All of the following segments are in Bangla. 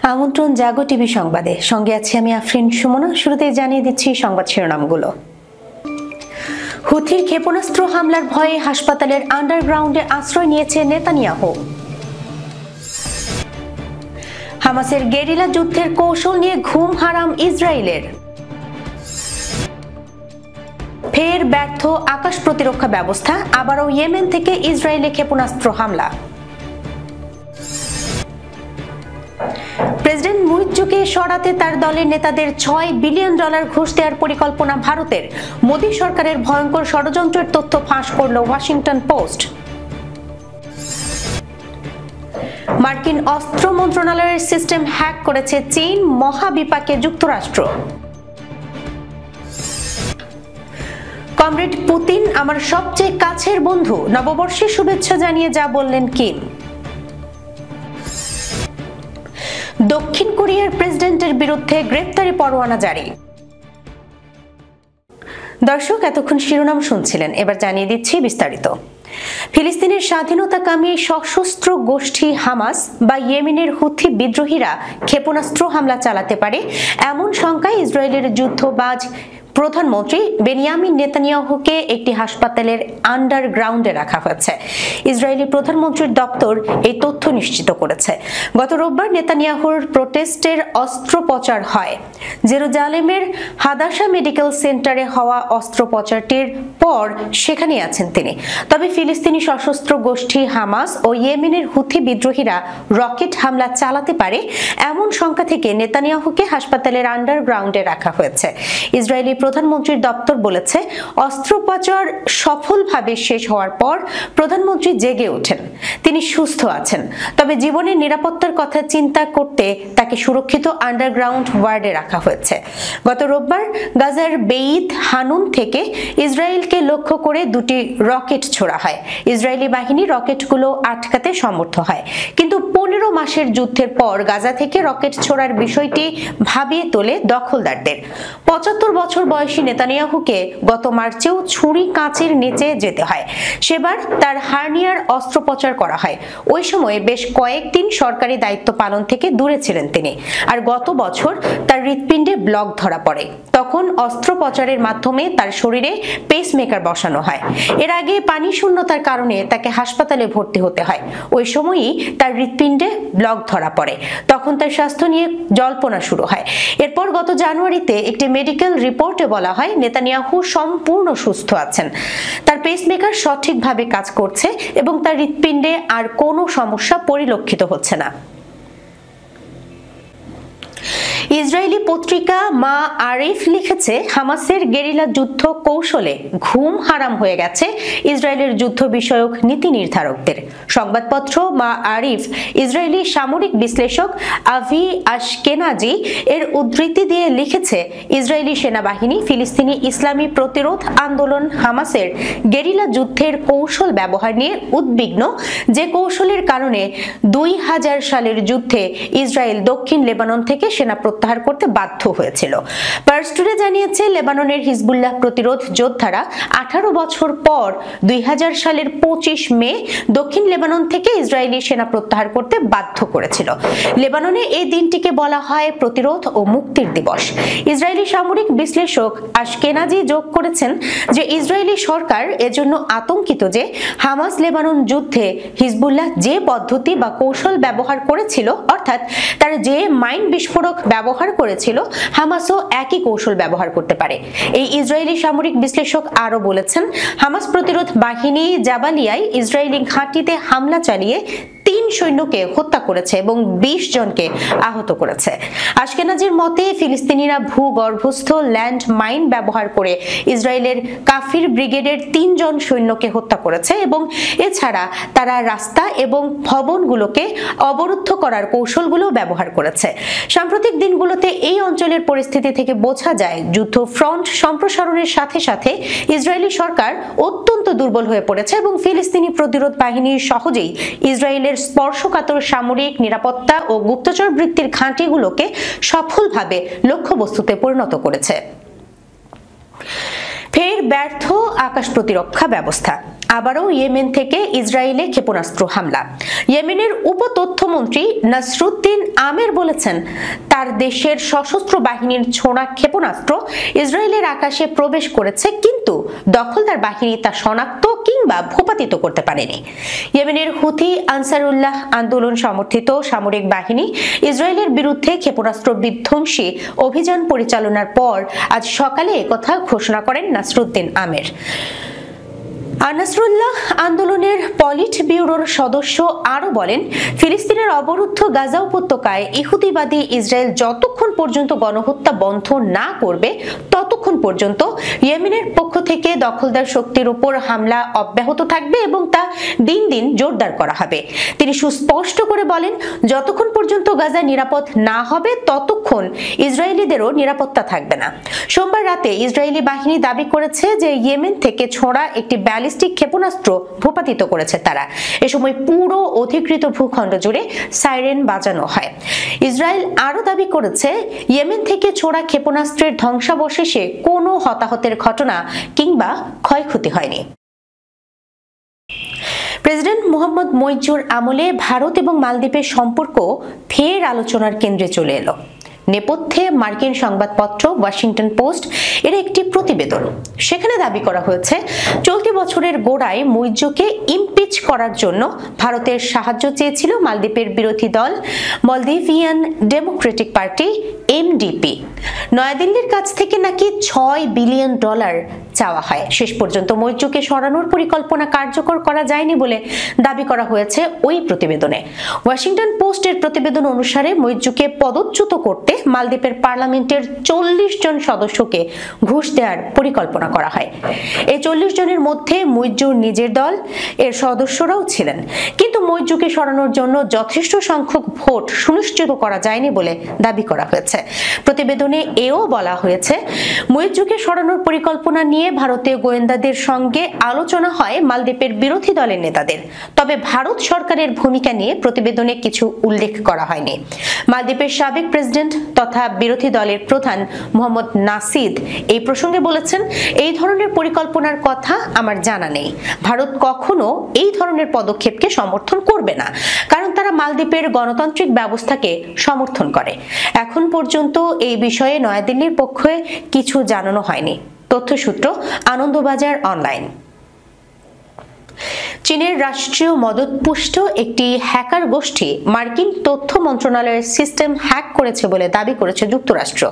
আমন্ত্রণ জাগো টিভি সংবাদে, সঙ্গে আছি আমি আফরিন সুমনা। শুরুতেই জানিয়ে দিচ্ছি সংবাদ শিরোনামগুলো। হুথির ক্ষেপণাস্ত্র হামলার ভয়ে হাসপাতালের আন্ডারগ্রাউন্ডে আশ্রয় নিয়েছে নেতানিয়াহু। হামাসের গেরিলা যুদ্ধের কৌশল নিয়ে ঘুম হারাম ইসরায়েলের। ফের ব্যর্থ আকাশ প্রতিরক্ষা ব্যবস্থা, আবারও ইয়েমেন থেকে ইসরায়েলে ক্ষেপণাস্ত্র হামলা। প্রেসিডেন্ট মুইজ্জুকে সরাতে তার দলের নেতাদের $6 বিলিয়ন ঘুষ দেওয়ার পরিকল্পনা ভারতের। মোদী সরকারের ভয়ঙ্কর ষড়যন্ত্রের তথ্য ফাঁস করল ওয়াশিংটন পোস্ট। মার্কিন অস্ত্র মন্ত্রণালয়ের সিস্টেম হ্যাক করেছে চীন, মহাবিপাকে যুক্তরাষ্ট্র। কমরেড পুতিন আমার সবচেয়ে কাছের বন্ধু, নববর্ষের শুভেচ্ছা জানিয়ে যা বললেন কিম। দক্ষিণ কোরিয়ার প্রেসিডেন্টের বিরুদ্ধে গ্রেপ্তারি পরোয়ানা জারি। দর্শক, এতক্ষণ শিরোনাম শুনছিলেন, এবার জানিয়ে দিচ্ছি বিস্তারিত। ফিলিস্তিনের স্বাধীনতাকামী সশস্ত্র গোষ্ঠী হামাস বা ইয়েমেনের হুথি বিদ্রোহীরা ক্ষেপণাস্ত্র হামলা চালাতে পারে এমন শঙ্কায় ইসরায়েলের যুদ্ধবাজ প্রধানমন্ত্রী বেনিয়ামিন নেতানিয়াহুকে একটি হাসপাতালের আন্ডারগ্রাউন্ডে রাখা হয়েছে। ইসরায়েলি প্রধানমন্ত্রীর দপ্তর এই তথ্য নিশ্চিত করেছে। গত রোববার নেতানিয়াহুর প্রোটেস্টের অস্ত্রোপচার হয়। জেরুজালেমের হাদাসা মেডিকেল সেন্টারে হওয়া অস্ত্রোপচারটির পর সেখানে আছেন তিনি। তবে ফিলিস্তিনি সশস্ত্র গোষ্ঠী হামাস ও ইয়েমেনের হুথি বিদ্রোহীরা রকেট হামলা চালাতে পারে এমন শঙ্কা থেকে নেতানিয়াহুকে হাসপাতালের আন্ডারগ্রাউন্ডে রাখা হয়েছে। ইসরায়েলি প্রধানমন্ত্রীর দপ্তর বলেছে, অস্ত্রোপচার সফলভাবে শেষ হওয়ার পর প্রধানমন্ত্রী জেগে ওঠেন। তিনি সুস্থ আছেন, তবে জীবনের নিরাপত্তার কথা চিন্তা করতে তাকে সুরক্ষিত আন্ডারগ্রাউন্ড ওয়ার্ডে রাখা হয়েছে। গত রোববার গাজার বেইত হানুন থেকে ইসরায়েলকে লক্ষ্য করে দুটি রকেট ছোড়া হয়। ইসরায়েলি বাহিনী রকেটগুলো আটকাতে সমর্থ হয়, কিন্তু 15 মাসের যুদ্ধের পর গাজা থেকে রকেট ছোড়ার বিষয়টি ভাবিয়ে তোলে দখলদারদের। 75 বছর বয়সী নেতানিয়াহুকে গত মার্চেও ছুরি কাঁচির নিচে যেতে হয়। সেবার তার হার্নিয়ার অস্ত্রোপচার করা হয়। ওই সময়ে বেশ কয়েকদিন সরকারি দায়িত্ব পালন থেকে দূরে ছিলেন তিনি। আর গত বছর তার হৃৎপিণ্ডে ব্লক ধরা পড়ে। তখন অস্ত্রোপচারের মাধ্যমে তার শরীরে পেসমেকার বসানো হয়। এর আগে পানি শূন্যতার কারণে তাকে হাসপাতালে ভর্তি হতে হয়। ওই সময়ই তার হৃৎপিণ্ডে ব্লক ধরা পড়ে। তখন তার স্বাস্থ্য নিয়ে জল্পনা শুরু হয়। এরপর গত জানুয়ারিতে একটি মেডিকেল রিপোর্টে বলা হয় নেতানিয়াহু সম্পূর্ণ সুস্থ আছেন। তার পেসমেকার সঠিকভাবে কাজ করছে এবং তার হৃৎপিণ্ডে আর কোনো সমস্যা পরিলক্ষিত হচ্ছে না। ইসরায়েলি পত্রিকা মা আরিফ লিখেছে, হামাসের গেরিলা যুদ্ধ কৌশলে ঘুম হারাম হয়ে গেছে ইসরায়েলের যুদ্ধ বিষয়ক নীতি নির্ধারকদের। সংবাদপত্র মা আরিফ ইসরায়েলি সামরিক বিশ্লেষক আভি আশকেনাজি এর উদ্ধৃতি দিয়ে লিখেছে, ইসরায়েলি সেনাবাহিনী ফিলিস্তিনি ইসলামী প্রতিরোধ আন্দোলন হামাসের গেরিলা যুদ্ধের কৌশল ব্যবহার নিয়ে উদ্বিগ্ন, যে কৌশলের কারণে 2000 সালের যুদ্ধে ইসরায়েল দক্ষিণ লেবানন থেকে সেনা প্রত্যাহার করতে বাধ্য হয়েছিল। পার্স টুডে জানিয়েছে, লেবাননের হিজবুল্লাহ প্রতিরোধ যোদ্ধারা 18 বছর পর 2000 সালের 25 মে দক্ষিণ লেবানন থেকে ইসরায়েলি সেনা প্রত্যাহার করতে বাধ্য করেছিল। লেবাননে এই দিনটিকে বলা হয় প্রতিরোধ ও মুক্তির দিবস। ইসরায়েলি সামরিক বিশ্লেষক আশকেনাজি যোগ করেছেন যে ইসরায়েলি সরকার এজন্য আতঙ্কিত যে হামাস লেবানন যুদ্ধে হিজবুল্লাহ যে পদ্ধতি বা কৌশল ব্যবহার করেছিল, অর্থাৎ তারা যে মাইন বিস্ফোরক ব্যবহার করেছিল, হামাসও একই কৌশল ব্যবহার করতে পারে। এই ইসরায়েলি সামরিক বিশ্লেষক আরো বলেছেন, হামাস প্রতিরোধ বাহিনী জাবালিয়ায় ইসরায়েলি ঘাঁটিতে হামলা চালিয়ে 3 সৈন্যকে হত্যা করেছে এবং 20 জনকে আহত করেছে। আশকেনাজির মতে ফিলিস্তিনিরা ভূগর্ভস্থ ল্যান্ড মাইন ব্যবহার করে ইসরায়েলের কাফির ব্রিগেডের 3 জন সৈন্যকে হত্যা করেছে এবং এছাড়া তারা রাস্তা এবং ভবনগুলোকে অবরুদ্ধ করার কৌশলগুলো ব্যবহার করেছে। সাম্প্রতিক দিনগুলোতে এই অঞ্চলের পরিস্থিতি থেকে বোঝা যায় যুদ্ধ ফ্রন্ট সম্প্রসারণের সাথে সাথে ইসরায়েলি সরকার অত্যন্ত দুর্বল হয়ে পড়েছে এবং ফিলিস্তিনি প্রতিরোধ বাহিনী সহজেই ইসরায়েলের স্পর্শকাতর সামরিক নিরাপত্তা ও গুপ্তচর বৃত্তির ঘাঁটিগুলোকে সফলভাবে লক্ষ্যবস্তুতে পরিণত করেছে। ফের ব্যর্থ আকাশ প্রতিরক্ষা ব্যবস্থা, আবারও ইয়েমেন থেকে ইসরায়েলে ক্ষেপণাস্ত্র হামলা। ইয়েমেনের উপতথ্যমন্ত্রী নাসরুদ্দিন আমের বলেছেন, তার দেশের সশস্ত্র বাহিনীর ছোড়া ক্ষেপণাস্ত্র ইসরায়েলের আকাশে প্রবেশ করেছে, কিন্তু দখলদার বাহিনী তা শনাক্ত কিংবা ভূপাতিত করতে পারেনি। ইয়েমেনের হুথি আনসারুল্লাহ আন্দোলন সমর্থিত সামরিক বাহিনী ইসরায়েলের বিরুদ্ধে ক্ষেপণাস্ত্র বিধ্বংসী অভিযান পরিচালনার পর আজ সকালে একথা ঘোষণা করেন নাসরুদ্দিন আমের। নাসরুল্লাহ আন্দোলনের পলিট ব্যুরোর সদস্য আরো বলেন, ফিলিস্তিনের অবরুদ্ধ গাজা উপত্যকায় ইহুদিবাদী ইসরায়েল যতক্ষণ পর্যন্ত গণহত্যা বন্ধ না করবে ততক্ষণ পর্যন্ত ইয়েমেনের পক্ষ থেকে দখলদার শক্তির উপর হামলা অব্যাহত থাকবে এবং তা দিন দিন জোরদার করা হবে। তিনি সুস্পষ্ট করে বলেন, যতক্ষণ পর্যন্ত গাজা নিরাপদ না হবে ততক্ষণ ইসরায়েলিদেরও নিরাপত্তা থাকবে না। সোমবার রাতে ইসরায়েলি বাহিনী দাবি করেছে যে ইয়েমেন থেকে ছোড়া একটি ব্যালিস্টিক ক্ষেপণাস্ত্র ভূপাতিত করেছে তারা। এ সময় পুরো অধিকৃত ভূখণ্ড জুড়ে সাইরেন বাজানো হয়। ইসরায়েল আরো দাবি করেছে, ইয়েমেন থেকে ছোড়া ক্ষেপণাস্ত্রের ধ্বংসাবশেষে কোনো হতাহতের ঘটনা কিংবা ক্ষয়ক্ষতি হয়নি। প্রেসিডেন্ট মোহাম্মদ মুইজ্জুর আমলে ভারত এবং মালদ্বীপের সম্পর্ক ফের আলোচনার কেন্দ্রে চলে এলো। নেপথ্যে মার্কিন সংবাদপত্র ওয়াশিংটন পোস্ট এর একটি প্রতিবেদন। সেখানে দাবি করা হয়েছে, চলতি বছরের গোড়ায় মুইজ্জুকে ইমপিচ করার জন্য ভারতের সাহায্য চেয়েছিল মালদ্বীপের বিরোধী দল মলদিভিয়ান ডেমোক্রেটিক পার্টি এমডিপি। নয়াদিল্লির কাছ থেকে নাকি $6 বিলিয়ন চাওয়া হয়। শেষ পর্যন্ত মুইজ্জুকে সরানোর পরিকল্পনা কার্যকর করা যায়নি বলে দাবি করা হয়েছে ওই প্রতিবেদনে। ওয়াশিংটন পোস্টের প্রতিবেদন অনুসারে মুইজ্জুকে পদচ্যুত করতে মালদ্বীপের পার্লামেন্টের 40 জন সদস্যকে ঘুষ দেওয়ার পরিকল্পনা করা হয়। এই 40 জনের মধ্যে মুইজ্জুর নিজের দল এর সদস্যরাও ছিলেন, কিন্তু মুইজ্জুকে সরানোর জন্য যথেষ্ট সংখ্যক ভোট সুনিশ্চিত করা যায়নি বলে দাবি করা হয়েছে। প্রতিবেদনে এও বলা হয়েছে, মুইজ্জুকে সরানোর পরিকল্পনা নিয়ে ভারতীয় গোয়েন্দাদের সঙ্গে আলোচনা হয় মালদ্বীপের বিরোধী দলের নেতাদের। তবে ভারত সরকারের ভূমিকা নিয়ে প্রতিবেদনে কিছু উল্লেখ করা হয়নি। মালদ্বীপের সাবেক প্রেসিডেন্ট তথা বিরোধী দলের প্রধান মোহাম্মদ নাসিদ এই প্রসঙ্গে বলেছেন, এই ধরনের পরিকল্পনার কথা আমার জানা নেই। ভারত কখনো এই ধরনের পদক্ষেপকে সমর্থন করবে না, কারণ তারা মালদ্বীপের গণতান্ত্রিক ব্যবস্থাকে সমর্থন করে। এখন পর্যন্ত এই বিষয়ে নয়াদিল্লির পক্ষে কিছু জানানো হয়নি। তথ্যসূত্র আনন্দবাজার অনলাইন। চীনের রাষ্ট্রীয় মদতপুষ্ট একটি হ্যাকার গোষ্ঠী মার্কিন তথ্য মন্ত্রণালয়ের সিস্টেম হ্যাক করেছে বলে দাবি করেছে যুক্তরাষ্ট্র।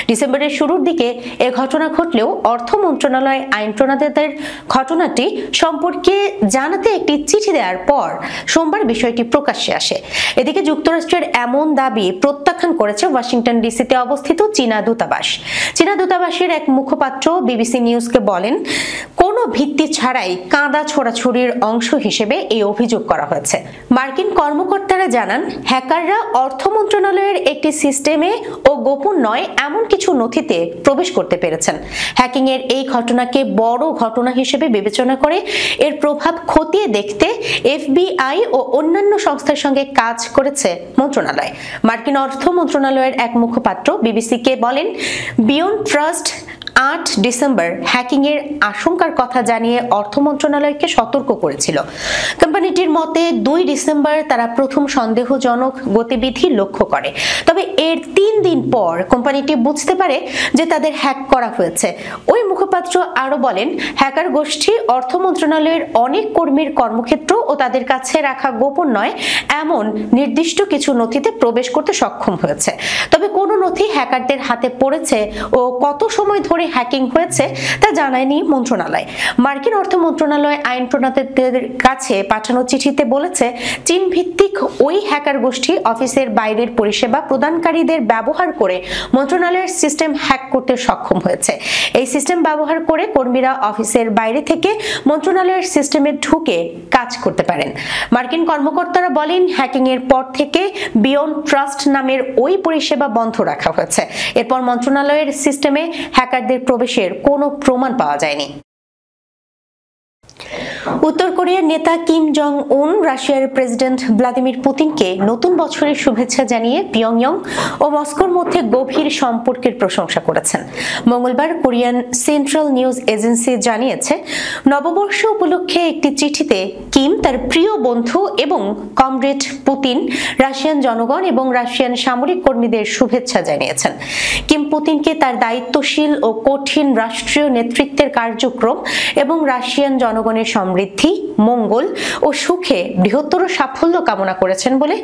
ডিসেম্বরের শুরুর দিকে এ ঘটনা ঘটলেও অর্থ মন্ত্রণালয় আইন প্রণেতাদের ঘটনাটি সম্পর্কে জানাতে একটি চিঠি দেওয়ার পর সোমবার বিষয়টি প্রকাশ্যে আসে। এদিকে যুক্তরাষ্ট্রের এমন দাবি প্রত্যাখ্যান করেছে ওয়াশিংটন ডিসিতে অবস্থিত চীনা দূতাবাস। চীনা দূতাবাসের এক মুখপাত্র বিবিসি নিউজকে বলেন, কোনো ভিত্তি ছাড়াই কাঁদা ছোড়াছুড়ির অংশ হিসেবে এই অভিযোগ করা হয়েছে। মার্কিন কর্মকর্তারা জানান, হ্যাকাররা অর্থ মন্ত্রণালয়ের একটি সিস্টেমে ও গোপন নয় এমন কিছু নথিতে প্রবেশ করতে পেরেছেন। হ্যাকিং এর এই ঘটনাকে বড় ঘটনা হিসেবে বিবেচনা করে এর প্রভাব খতিয়ে দেখতে এফবিআই ও অন্যান্য সংস্থার সঙ্গে কাজ করেছে মন্ত্রণালয়। মার্কিন অর্থ মন্ত্রণালয়ের এক মুখপাত্র বিবিসিকে বলেন, বিয়ন্ড ট্রাস্ট 8 ডিসেম্বর হ্যাকিং এর আশঙ্কার কথা জানিয়ে অর্থ মন্ত্রণালয়কে সতর্ক করেছিল। কোম্পানিটির মতে 2 ডিসেম্বর তারা প্রথম সন্দেহজনক গতিবিধি লক্ষ্য করে। তবে এর 3 দিন পর কোম্পানিটি বুঝতে পারে যে তাদের হ্যাক করা হয়েছে। ওই মুখপাত্র আরো বলেন, হ্যাকার গোষ্ঠী অর্থ মন্ত্রণালয়ের অনেক কর্মীর কর্মক্ষেত্র ও তাদের কাছে রাখা গোপন নয় এমন নির্দিষ্ট কিছু নথিতে প্রবেশ করতে সক্ষম হয়েছে। তবে কোন নথি হ্যাকারদের হাতে পড়েছে ও কত সময় ধরে হ্যাকিং হয়েছে তা জানায়নি মন্ত্রণালয়। মার্কিন অর্থ মন্ত্রণালয় আইন প্রণেতাদের কাছে পাঠানো চিঠিতে বলেছে, চীন ভিত্তিক ওই হ্যাকার গোষ্ঠী অফিসের বাইরের পরিষেবা প্রদানকারীদের ব্যবহার করে মন্ত্রণালয়ের সিস্টেম হ্যাক করতে সক্ষম হয়েছে। এই সিস্টেম ব্যবহার করে কর্মীরা অফিসের বাইরে থেকে মন্ত্রণালয়ের সিস্টেমে ঢুকে কাজ করতে পারেন। মার্কিন কর্মকর্তারা বলেন, হ্যাকিং এর পর থেকে বিয়ন্ড ট্রাস্ট নামের ওই পরিষেবা বন্ধ রাখা হয়েছে। এরপর মন্ত্রণালয়ের সিস্টেমে হ্যাকারদের প্রবেশের কোনো প্রমাণ পাওয়া যায়নি। উত্তর কোরিয়ার নেতা কিম জং উন রাশিয়ার প্রেসিডেন্ট ভ্লাদিমির পুতিনকে নতুন বছরের শুভেচ্ছা জানিয়ে পিয়ংইয়ং ও মস্কোর মধ্যে গভীর সম্পর্কের প্রশংসা করেছেন। মঙ্গলবার কোরিয়ান সেন্ট্রাল নিউজ এজেন্সি জানিয়েছে, নববর্ষ উপলক্ষে একটি চিঠিতে কিম তার প্রিয় বন্ধু এবং কমরেড পুতিন, রাশিয়ান জনগণ এবং রাশিয়ান সামরিক কর্মীদের শুভেচ্ছা জানিয়েছেন। কিম পুতিনকে তার দায়িত্বশীল ও কঠিন রাষ্ট্রীয় নেতৃত্বের কার্যক্রম এবং রাশিয়ান জনগণের সমৃদ্ধি, মঙ্গল ও সুখে বৃহত্তর সাফল্য কামনা করেছেন বলে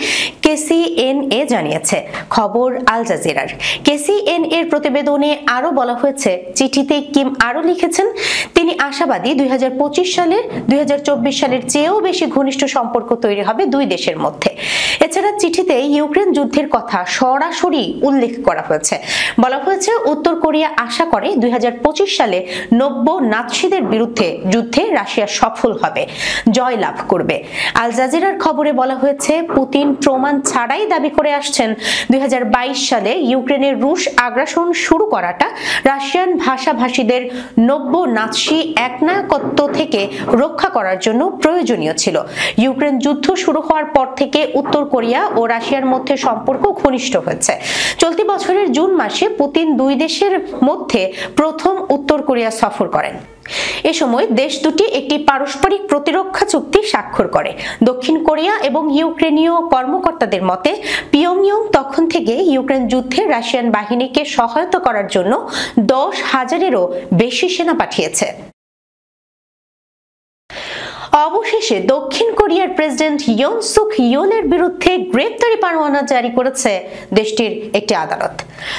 কেসিএনএ জানিয়েছে। খবর আল জাজিরার। কেসিএনএ এর প্রতিবেদনে আরও বলা হয়েছে, চিঠিতে কিম আরও লিখেছেন, তিনি আশাবাদী 2025 সালে 2024 সালের চেয়েও বেশি ঘনিষ্ঠ সম্পর্ক তৈরি হবে দুই দেশের মধ্যে। এছাড়া চিঠিতে ইউক্রেন যুদ্ধের কথা সরাসরি উল্লেখ করা হয়েছে। বলা হয়েছে, উত্তর কোরিয়া আশা করে 2025 সালে নব্য নাৎসিদের বিরুদ্ধে যুদ্ধে রাশিয়া সফল হবে, জয় লাভ করবে। আল জাজিরার খবরে বলা হয়েছে, পুতিন প্রমাণ ছাড়াই দাবি করে আসছেন 2022 সালে ইউক্রেনের রুশ আগ্রাসন শুরু করাটা রাশিয়ান ভাষাভাষীদের নব্য নাৎসি একনায়কত্ব থেকে রক্ষা করার জন্য প্রয়োজনীয় ছিল। ইউক্রেন যুদ্ধ শুরু হওয়ার পর থেকে উত্তর কোরিয়া ও রাশিয়ার মধ্যে সম্পর্ক ঘনিষ্ঠ হয়েছে। চলতি বছরের জুন মাসে পুতিন দুই দেশের মধ্যে প্রথম উত্তর কোরিয়া সফর করেন। এ সময় দেশ দুটি একটি পারস্পরিক প্রতিরক্ষা চুক্তি স্বাক্ষর করে। দক্ষিণ কোরিয়া এবং ইউক্রেনীয় কর্মকর্তাদের মতে, পিয়ংইয়ং তখন থেকে ইউক্রেন যুদ্ধে রাশিয়ান বাহিনীকে সহায়তা করার জন্য 10,000-এরও বেশি সেনা পাঠিয়েছে। অবশেষে দক্ষিণ কোরিয়ার প্রেসিডেন্ট ইয়ন সুক ইয়োলের বিরুদ্ধে গ্রেপ্তারি পরোয়ানা জারি করেছে দেশটির একটি আদালত।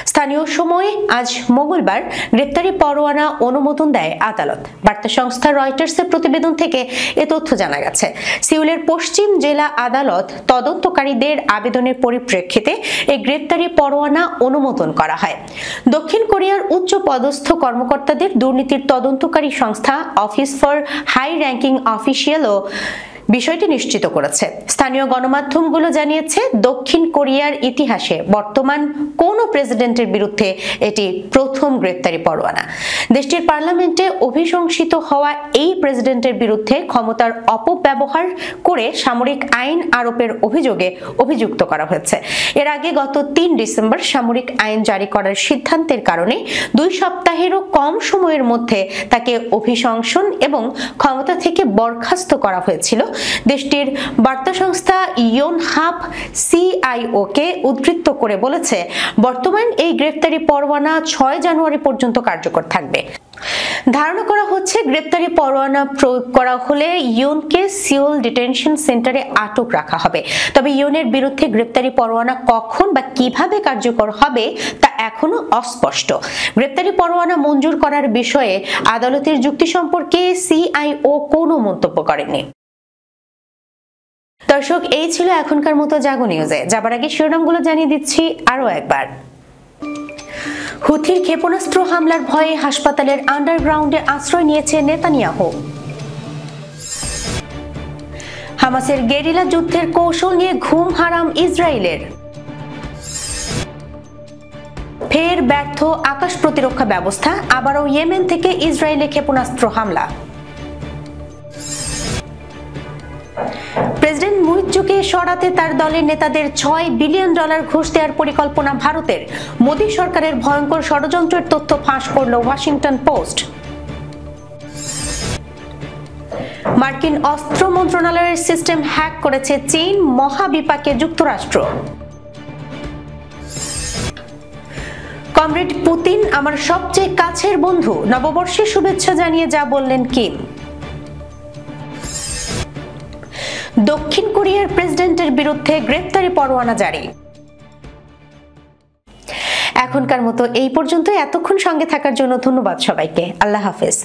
স্থানীয় সময়ে আজ মঙ্গলবার গ্রেপ্তারি পরোয়ানা অনুমোদন দেয় আদালত। বার্তা সংস্থা রয়টার্সের প্রতিবেদন থেকে এ তথ্য জানা গেছে। সিউলের পশ্চিম জেলা আদালত তদন্তকারীদের আবেদনের পরিপ্রেক্ষিতে এই গ্রেপ্তারি পরোয়ানা অনুমোদন করা হয়। দক্ষিণ কোরিয়ার উচ্চ পদস্থ কর্মকর্তাদের দুর্নীতির তদন্তকারী সংস্থা অফিস ফর হাই র্যাঙ্কিং অফিসিয়ালও বিষয়টি নিশ্চিত করেছে। স্থানীয় গণমাধ্যমগুলো জানিয়েছে, দক্ষিণ কোরিয়ার ইতিহাসে বর্তমান কোন প্রেসিডেন্টের বিরুদ্ধে এটি প্রথম গ্রেপ্তারি পরোয়ানা। দেশটির পার্লামেন্টে অভিশংসিত হওয়া এই প্রেসিডেন্টের বিরুদ্ধে ক্ষমতার অপব্যবহার করে সামরিক আইন আরোপের অভিযোগে অভিযুক্ত করা হয়েছে। এর আগে গত 3 ডিসেম্বর সামরিক আইন জারি করার সিদ্ধান্তের কারণে 2 সপ্তাহেরও কম সময়ের মধ্যে তাকে অভিশংসন এবং ক্ষমতা থেকে বরখাস্ত করা হয়েছিল। দেশটির বার্তা সংস্থা ইয়োনহাপ সিআইও-কে উদ্ধৃত করে বলেছে, বর্তমান এই গ্রেফতারি পরোয়ানা 6 জানুয়ারি পর্যন্ত কার্যকর থাকবে। ধারণা করা হচ্ছে, গ্রেপ্তারি পরোয়ানা প্রয়োগ করা হলে ইয়নকে সিওল ডিটেনশন সেন্টারে আটক রাখা হবে। তবে ইয়নের বিরুদ্ধে গ্রেপ্তারি পরোয়ানা কখন বা কিভাবে কার্যকর হবে তা এখনো অস্পষ্ট। গ্রেপ্তারি পরোয়ানা মঞ্জুর করার বিষয়ে আদালতের যুক্তি সম্পর্কে সিআইও কোনো মন্তব্য করেনি। দর্শক, এই ছিল এখনকার মতো জাগো নিউজে। যাবার আগে শিরোনামগুলো জানিয়ে দিচ্ছি আরো একবার। হুথির ক্ষেপণাস্ত্র হামলার ভয়ে হাসপাতালের আন্ডারগ্রাউন্ডে আশ্রয় নিয়েছে নেতানিয়াহু। হামাসের গেরিলা যুদ্ধের কৌশল নিয়ে ঘুম হারাম ইসরায়েলের। ফের ব্যর্থ আকাশ প্রতিরক্ষা ব্যবস্থা, আবারও ইয়েমেন থেকে ইসরায়েলে ক্ষেপণাস্ত্র হামলা। প্রেসিডেন্ট মুইজ্জুকে সরাতে তার দলের নেতাদের $6 বিলিয়ন ঘুষ দেওয়ার পরিকল্পনা ভারতের। মোদী সরকারের ভয়ঙ্কর ষড়যন্ত্রের তথ্য ফাঁস করল ওয়াশিংটন পোস্ট। মার্কিন অস্ত্র মন্ত্রণালয়ের সিস্টেম হ্যাক করেছে চীন, মহাবিপাকে যুক্তরাষ্ট্র। কমরেড পুতিন আমার সবচেয়ে কাছের বন্ধু, নববর্ষের শুভেচ্ছা জানিয়ে যা বললেন কিম। দক্ষিণ কোরিয়ার প্রেসিডেন্টের বিরুদ্ধে গ্রেপ্তারি পরোয়ানা জারি। এখনকার মতো এই পর্যন্ত। এতক্ষণ সঙ্গে থাকার জন্য ধন্যবাদ সবাইকে। আল্লাহ হাফেজ।